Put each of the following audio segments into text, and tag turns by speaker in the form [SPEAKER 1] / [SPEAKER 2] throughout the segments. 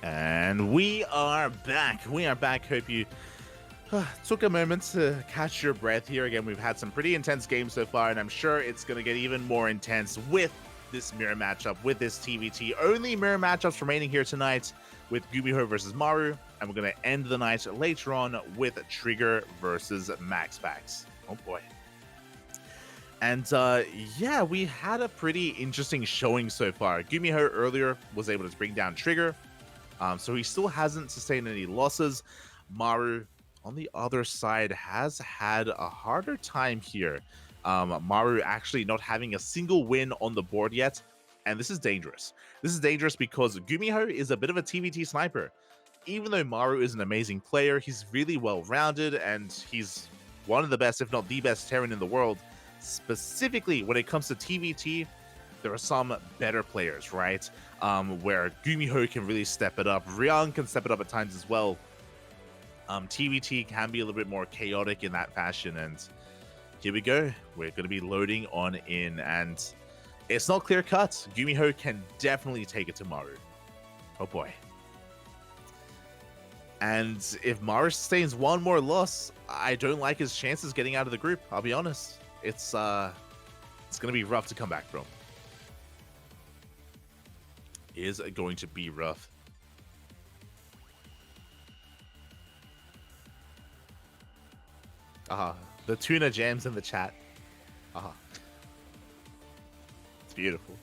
[SPEAKER 1] And we are back. We are back. Hope you took a moment to catch your breath here. Again, we've had some pretty intense games so far, and I'm sure it's going to get even more intense with this mirror matchup, with this TvT. Only mirror matchups remaining here tonight with GuMiho versus Maru, and we're going to end the night later on with Trigger versus MaxPax. Oh boy. And yeah, we had a pretty interesting showing so far. GuMiho earlier was able to bring down Trigger, so he still hasn't sustained any losses. Maru, on the other side, has had a harder time here. Maru actually not having a single win on the board yet, and this is dangerous. This is dangerous because GuMiho is a bit of a TvT sniper. Even though Maru is an amazing player, he's really well-rounded, and he's one of the best, if not the best, Terran in the world. Specifically, when it comes to TvT, there are some better players, right? Where GuMiho can really step it up. Ryung can step it up at times as well. TvT can be a little bit more chaotic in that fashion, and here we go. We're going to be loading on in, and it's not clear cut. GuMiho can definitely take it to Maru. Oh boy. And if Maru sustains one more loss, I don't like his chances getting out of the group, I'll be honest. It's going to be rough to come back from. Is going to be rough. The tuna jams in the chat. It's beautiful.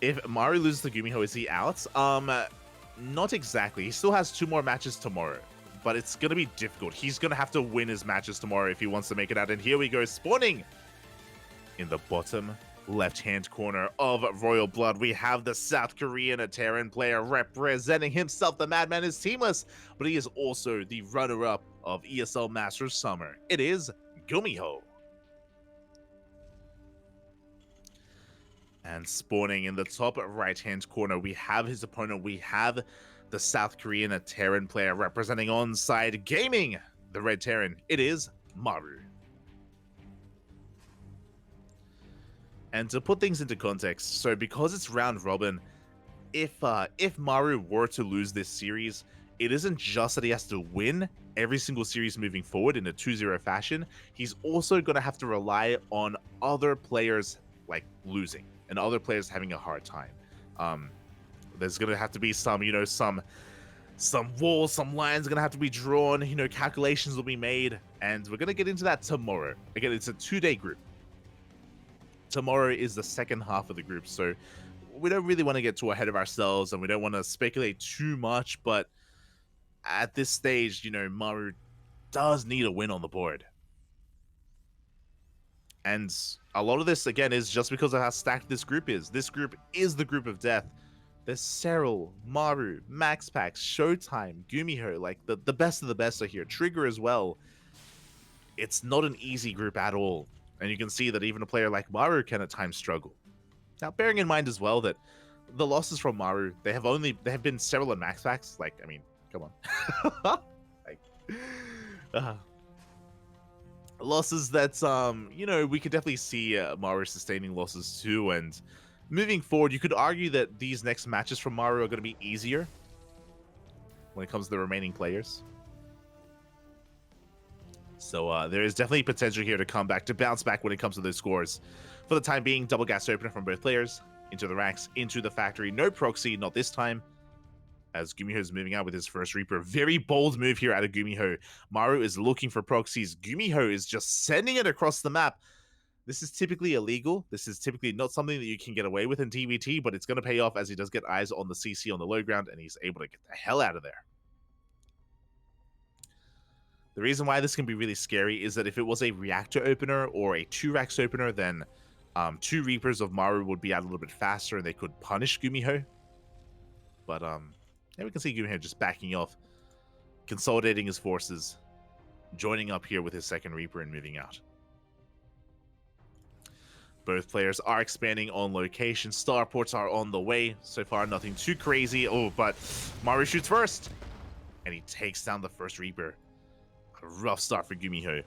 [SPEAKER 1] If Maru loses to GuMiho, is he out? Not exactly. He still has 2 more matches tomorrow, but it's going to be difficult. He's going to have to win his matches tomorrow if he wants to make it out. And here we go, spawning in the bottom left-hand corner of Royal Blood. We have the South Korean Terran player representing himself. The Madman is teamless, but he is also the runner-up of ESL Masters Summer. It is GuMiho. And spawning in the top right-hand corner, we have his opponent. We have the South Korean Terran player representing Onside Gaming, the Red Terran. It is Maru. And to put things into context, so because it's round robin, if Maru were to lose this series, it isn't just that he has to win every single series moving forward in a 2-0 fashion. He's also going to have to rely on other players like losing and other players having a hard time. There's going to have to be some walls, some lines are going to have to be drawn, calculations will be made, and we're going to get into that tomorrow. Again, it's a 2-day group. Tomorrow is the second half of the group, so we don't really want to get too ahead of ourselves, and we don't want to speculate too much, but at this stage, Maru does need a win on the board. And a lot of this, again, is just because of how stacked this group is. This group is the group of death. There's Serral, Maru, MaxPax, Showtime, GuMiho, like the best of the best are here. Trigger as well. It's not an easy group at all. And you can see that even a player like Maru can at times struggle. Now, bearing in mind as well that the losses from Maru, they have been Serral and MaxPax. Like, I mean, come on. Losses that, we could definitely see Maru sustaining losses too. And moving forward, you could argue that these next matches from Maru are going to be easier when it comes to the remaining players. So there is definitely potential here to come back, to bounce back when it comes to those scores. For the time being, double gas opener from both players, into the racks, into the factory. No proxy, not this time, as GuMiho is moving out with his first Reaper. Very bold move here out of GuMiho. Maru is looking for proxies. GuMiho is just sending it across the map. This is typically illegal. This is typically not something that you can get away with in TvT, but it's going to pay off as he does get eyes on the CC on the low ground, and he's able to get the hell out of there. The reason why this can be really scary is that if it was a reactor opener or a 2-racks opener, then 2 Reapers of Maru would be out a little bit faster and they could punish GuMiho. But yeah, we can see GuMiho just backing off, consolidating his forces, joining up here with his second Reaper and moving out. Both players are expanding on location. Starports are on the way. So far, nothing too crazy. Oh, but Maru shoots first, and he takes down the first Reaper. A rough start for GuMiho.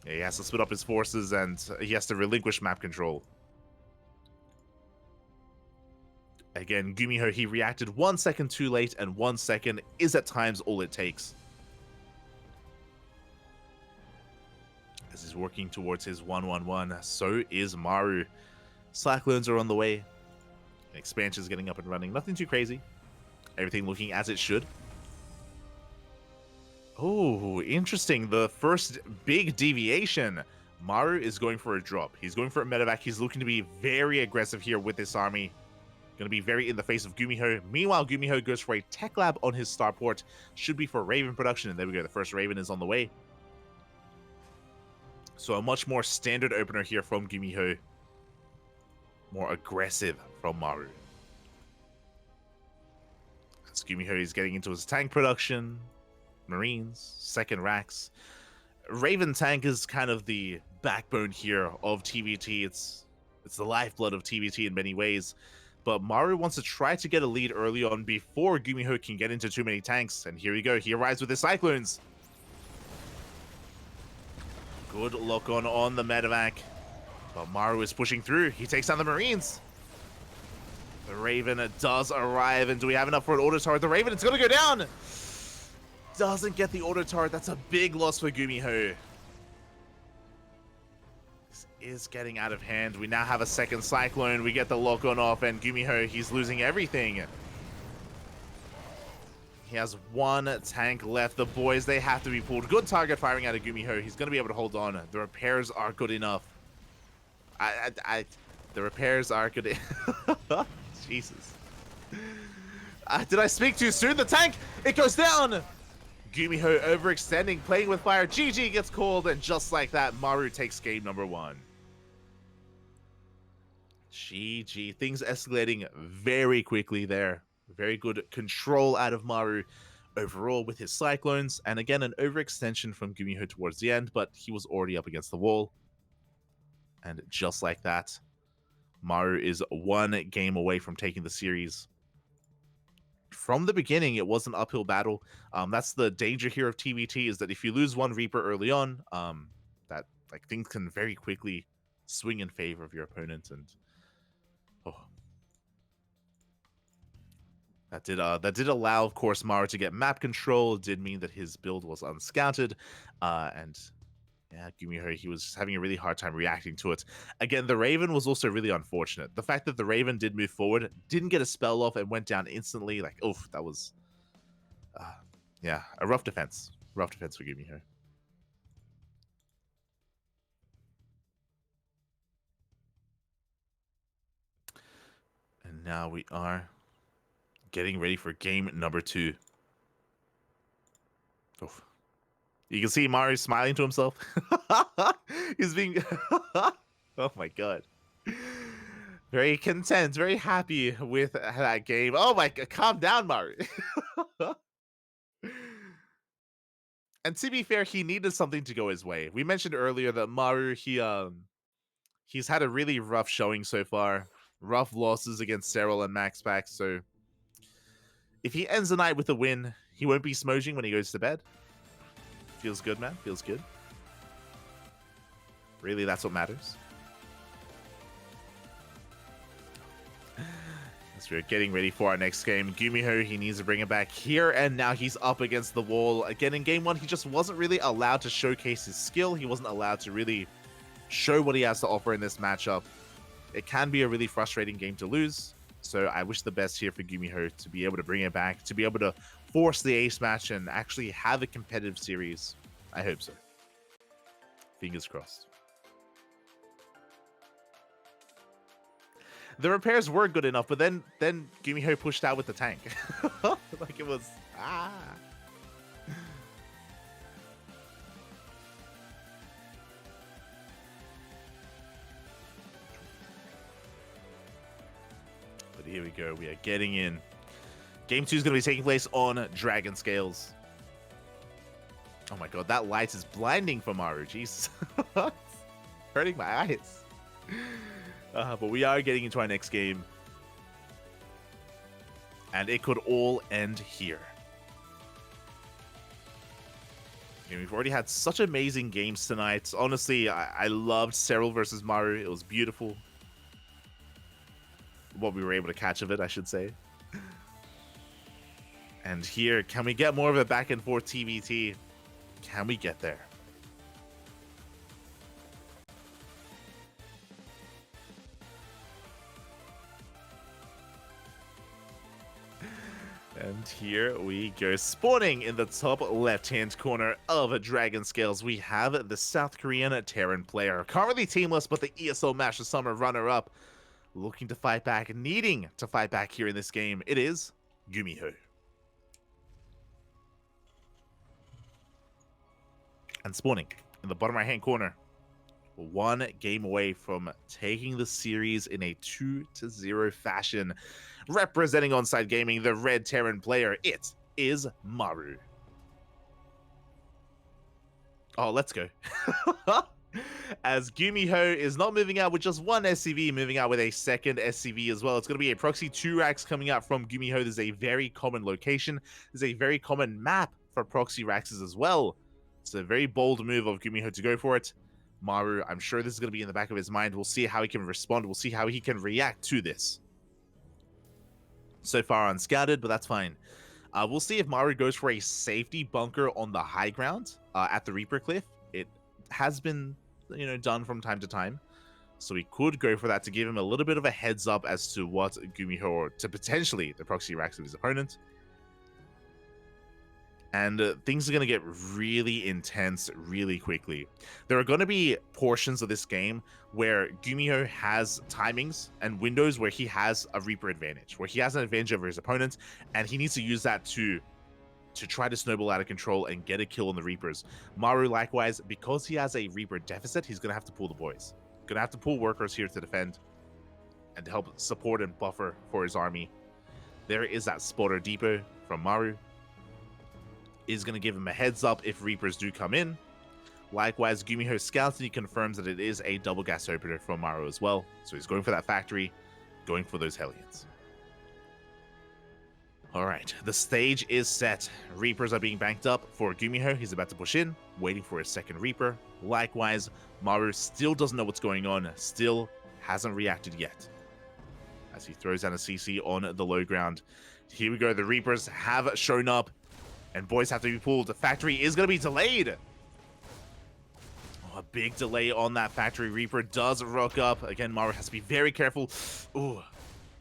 [SPEAKER 1] He has to split up his forces, and he has to relinquish map control. Again, GuMiho, he reacted 1 second too late, and 1 second is at times all it takes. As he's working towards his 1-1-1, so is Maru. Cyclones are on the way. Expansion is getting up and running. Nothing too crazy. Everything looking as it should. Oh, interesting. The first big deviation. Maru is going for a drop. He's going for a medevac. He's looking to be very aggressive here with this army. Going to be very in the face of GuMiho. Meanwhile, GuMiho goes for a tech lab on his starport. Should be for Raven production. And there we go. The first Raven is on the way. So a much more standard opener here from GuMiho. More aggressive from Maru. As GuMiho is getting into his tank production. Marines, second racks. Raven tank is kind of the backbone here of TvT. It's the lifeblood of TvT in many ways. But Maru wants to try to get a lead early on before GuMiho can get into too many tanks. And here we go. He arrives with his Cyclones. Good lock on the medevac. But Maru is pushing through. He takes down the Marines. The Raven does arrive. And do we have enough for an auto turret? The Raven, it's going to go down. Doesn't get the auto turret. That's a big loss for GuMiho. This is getting out of hand. We now have a second Cyclone. We get the lock on off, and GuMiho, he's losing everything. He has one tank left. The boys, they have to be pulled. Good target firing out of GuMiho. He's going to be able to hold on. The repairs are good enough. The repairs are good. Jesus. Did I speak too soon? The tank, it goes down. GuMiho overextending, playing with fire. GG gets called, and just like that, Maru takes game number 1. GG. Things escalating very quickly there. Very good control out of Maru overall with his Cyclones. And again, an overextension from GuMiho towards the end, but he was already up against the wall. And just like that, Maru is 1 game away from taking the series. From the beginning, it was an uphill battle. That's the danger here of TvT, is that if you lose one Reaper early on, that like things can very quickly swing in favor of your opponent. And that did allow, of course, Maru to get map control. It did mean that his build was unscouted, and yeah, GuMiho, he was having a really hard time reacting to it. Again, the Raven was also really unfortunate. The fact that the Raven did move forward, didn't get a spell off, and went down instantly, like, oof, that was, yeah, a rough defense. Rough defense for GuMiho. And now we are getting ready for game number 2. Oof. You can see Maru smiling to himself. He's being... Oh my god. Very content, very happy with that game. Oh my god, calm down, Maru. And to be fair, he needed something to go his way. We mentioned earlier that Maru, he's had a really rough showing so far. Rough losses against Serral and MaxPack, so if he ends the night with a win, he won't be smoging when he goes to bed. Feels good, man. Feels good. Really, that's what matters. As we're getting ready for our next game, GuMiho, he needs to bring it back here, and now he's up against the wall. Again, in game 1, he just wasn't really allowed to showcase his skill. He wasn't allowed to really show what he has to offer in this matchup. It can be a really frustrating game to lose, so I wish the best here for GuMiho to be able to bring it back, to be able to force the ace match and actually have a competitive series. I hope so. Fingers crossed. The repairs were good enough, but then GuMiho pushed out with the tank. Like it was But here we go. We are getting in. Game 2 is going to be taking place on Dragon Scales. Oh my god, that light is blinding for Maru. Jeez. It's hurting my eyes. But we are getting into our next game. And it could all end here. And we've already had such amazing games tonight. Honestly, I loved Serral versus Maru. It was beautiful. what we were able to catch of it, I should say. And here, can we get more of a back and forth TvT? Can we get there? And here we go. Spawning in the top left-hand corner of Dragon Scales, we have the South Korean Terran player. Currently teamless, but the ESL Match of Summer runner-up. Looking to fight back, needing to fight back here in this game. It is GuMiho. And spawning in the bottom right-hand corner. One game away from taking the series in a 2-0 fashion. Representing Onside Gaming, the red Terran player, it is Maru. Oh, let's go. As GuMiho is not moving out with just one SCV, moving out with a second SCV as well. It's going to be a proxy 2 racks coming out from GuMiho. There's a very common location. There's a very common map for proxy racks as well. It's a very bold move of GuMiho to go for it. Maru, I'm sure this is going to be in the back of his mind. We'll see how he can respond. We'll see how he can react to this. So far unscouted, but that's fine. We'll see if Maru goes for a safety bunker on the high ground at the Reaper Cliff. It has been, done from time to time. So he could go for that to give him a little bit of a heads up as to what GuMiho, or to potentially the proxy racks of his opponent. And things are going to get really intense really quickly. There are going to be portions of this game where GuMiho has timings and windows where he has a Reaper advantage, where he has an advantage over his opponent, and he needs to use that to try to snowball out of control and get a kill on the Reapers. Maru, likewise, because he has a Reaper deficit, he's going to have to pull the boys. Going to have to pull workers here to defend and to help support and buffer for his army. There is that spotter depot from Maru. Is going to give him a heads up if Reapers do come in. Likewise, GuMiho scouts and he confirms that it is a double gas opener from Maru as well. So he's going for that factory, going for those Hellions. Alright, the stage is set. Reapers are being banked up for GuMiho. He's about to push in, waiting for his second Reaper. Likewise, Maru still doesn't know what's going on, still hasn't reacted yet. As he throws down a CC on the low ground. Here we go, the Reapers have shown up. And boys have to be pulled. The factory is going to be delayed. Oh, a big delay on that factory. Reaper does rock up. Again, Maru has to be very careful. Ooh,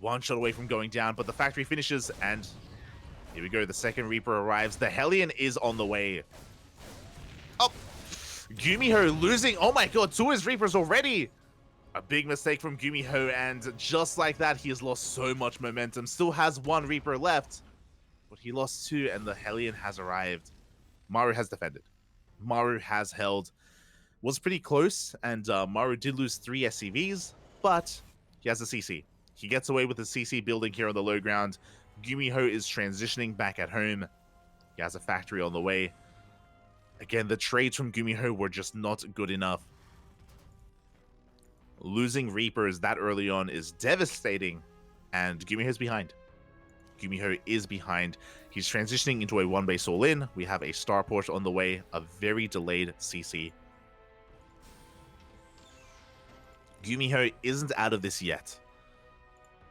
[SPEAKER 1] one shot away from going down. But the factory finishes. And here we go. The second Reaper arrives. The Hellion is on the way. Oh, GuMiho losing. Oh my god, 2 of his Reapers already. A big mistake from GuMiho. And just like that, he has lost so much momentum. Still has 1 Reaper left. But he lost 2, and the Hellion has arrived. Maru has defended. Maru has held. Was pretty close, and Maru did lose 3 SCVs, but he has a CC. He gets away with the CC building here on the low ground. GuMiho is transitioning back at home. He has a factory on the way. Again, the trades from GuMiho were just not good enough. Losing Reapers that early on is devastating, and GuMiho's behind. GuMiho is behind. He's transitioning into a 1-base all-in. We have a starport on the way, a very delayed CC. GuMiho isn't out of this yet.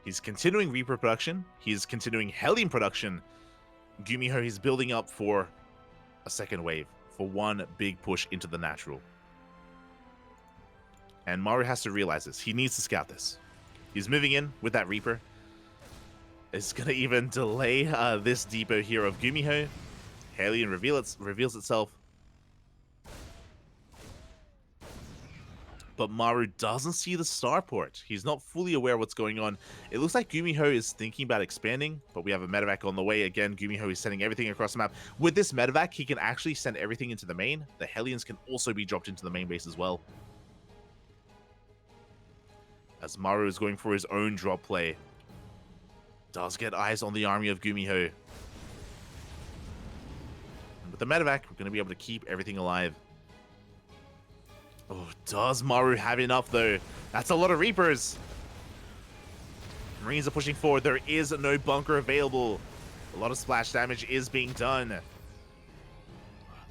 [SPEAKER 1] He's continuing Reaper production. He's continuing Hellion production. GuMiho is building up for a second wave, for one big push into the natural. And Maru has to realize this. He needs to scout this. He's moving in with that Reaper. It's going to even delay this depot here of GuMiho. Hellion reveals itself. But Maru doesn't see the starport. He's not fully aware what's going on. It looks like GuMiho is thinking about expanding, but we have a medevac on the way. Again, GuMiho is sending everything across the map. With this medevac, he can actually send everything into the main. The Hellions can also be dropped into the main base as well. As Maru is going for his own drop play. Does get eyes on the army of GuMiho. And with the medevac, we're going to be able to keep everything alive. Oh, does Maru have enough, though? That's a lot of Reapers. Marines are pushing forward. There is no bunker available. A lot of splash damage is being done.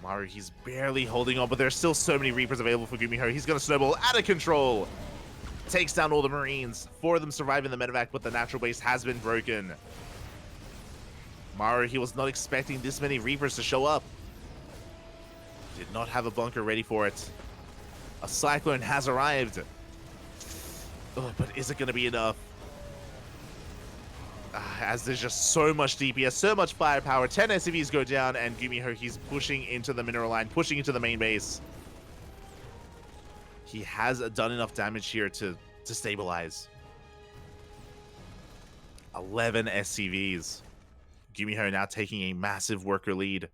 [SPEAKER 1] Maru, he's barely holding on, but there's still so many Reapers available for GuMiho. He's going to snowball out of control. takes down all the Marines. 4 of them survive in the medevac, but the natural base has been broken. Maru, he was not expecting this many Reapers to show up. Did not have a bunker ready for it. A Cyclone has arrived. Oh, but is it going to be enough? As there's just so much DPS, so much firepower. 10 SCVs go down, and GuMiho, he's pushing into the mineral line, pushing into the main base. He has done enough damage here to stabilize. 11 SCVs. GuMiho now taking a massive worker lead.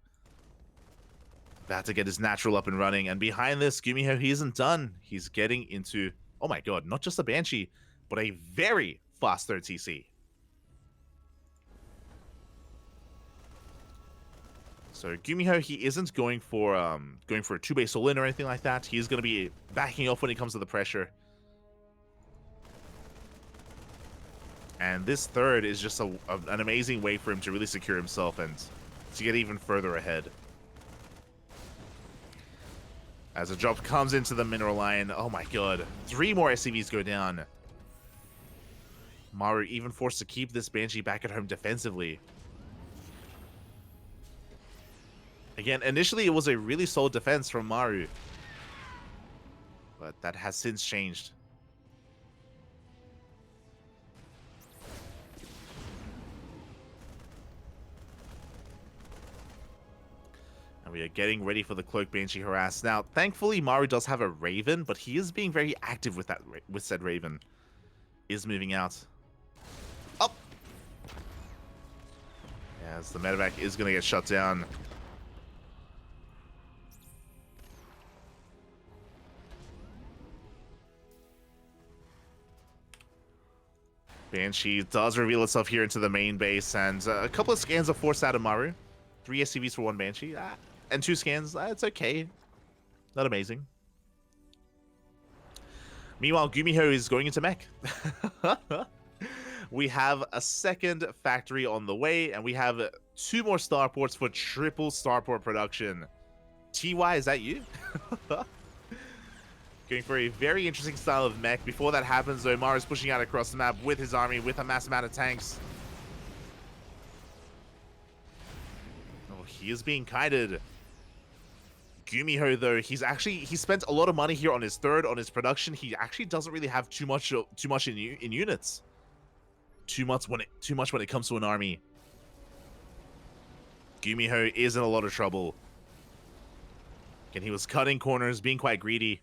[SPEAKER 1] About to get his natural up and running. And behind this, GuMiho, he isn't done. He's getting into, oh my god, not just a Banshee, but a very fast third TC. So GuMiho, he isn't going for a 2-base all-in or anything like that. He's going to be backing off when it comes to the pressure. And this third is just an amazing way for him to really secure himself and to get even further ahead. As a drop comes into the mineral line, oh my god, 3 more SCVs go down. Maru even forced to keep this Banshee back at home defensively. Again, initially it was a really solid defense from Maru, but that has since changed. And we are getting ready for the Cloak Banshee harass. Now, thankfully, Maru does have a Raven, but he is being very active with said Raven. Is moving out. Up! As the medevac is going to get shut down. Banshee does reveal itself here into the main base, and a couple of scans are forced out of Maru. 3 SCVs for 1 Banshee, and 2 scans. It's okay. Not amazing. Meanwhile, GuMiho is going into mech. We have a second factory on the way, and we have 2 more starports for triple starport production. TY, is that you? Going for a very interesting style of mech. Before that happens, though, Maru's pushing out across the map with his army, with a massive amount of tanks. Oh, he is being kited. GuMiho, though, he spent a lot of money here on his third, on his production. He actually doesn't really have too much in units. Too much when it comes to an army. GuMiho is in a lot of trouble. Again, he was cutting corners, being quite greedy.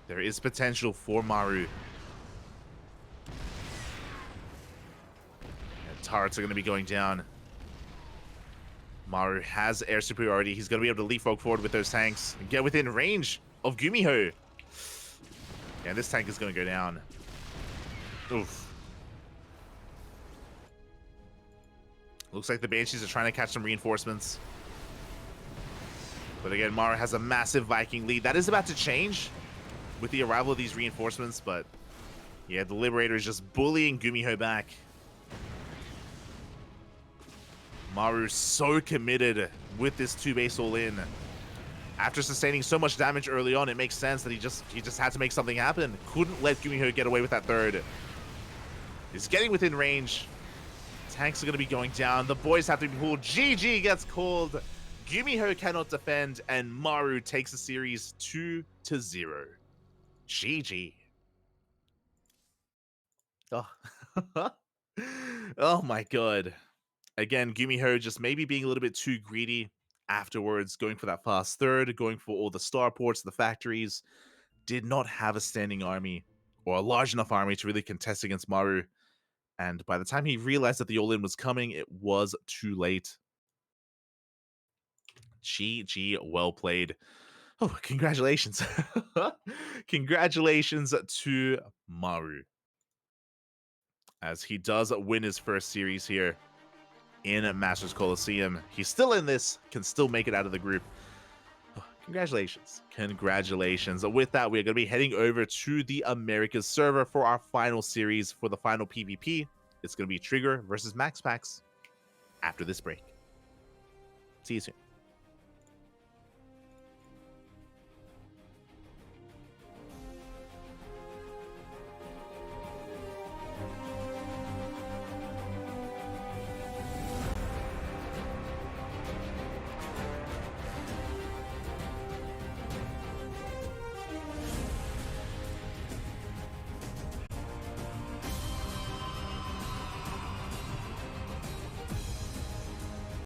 [SPEAKER 1] There is potential for Maru. And turrets are going to be going down. Maru has air superiority. He's going to be able to leapfrog forward with those tanks and get within range of GuMiho. Yeah, this tank is going to go down. Oof. Looks like the Banshees are trying to catch some reinforcements. But again, Maru has a massive Viking lead. That is about to change with the arrival of these reinforcements, but yeah, the Liberator is just bullying GuMiho back. Maru's so committed with this 2-base all-in. After sustaining so much damage early on, it makes sense that he just had to make something happen. Couldn't let GuMiho get away with that third. He's getting within range. Tanks are going to be going down. The boys have to be pulled. GG gets called. GuMiho cannot defend, and Maru takes the series 2-0. GG. Oh. Oh my god. Again, GuMiho just maybe being a little bit too greedy afterwards, going for that fast third, going for all the starports, the factories. Did not have a standing army, or a large enough army to really contest against Maru. And by the time he realized that the all-in was coming, it was too late. GG, well played. Oh, congratulations. Congratulations to Maru, as he does win his first series here in Masters Coliseum. He's still in this, can still make it out of the group. Oh, congratulations. Congratulations. With that, we're going to be heading over to the Americas server for our final series for the final PvP. It's going to be Trigger versus Max Packs after this break. See you soon.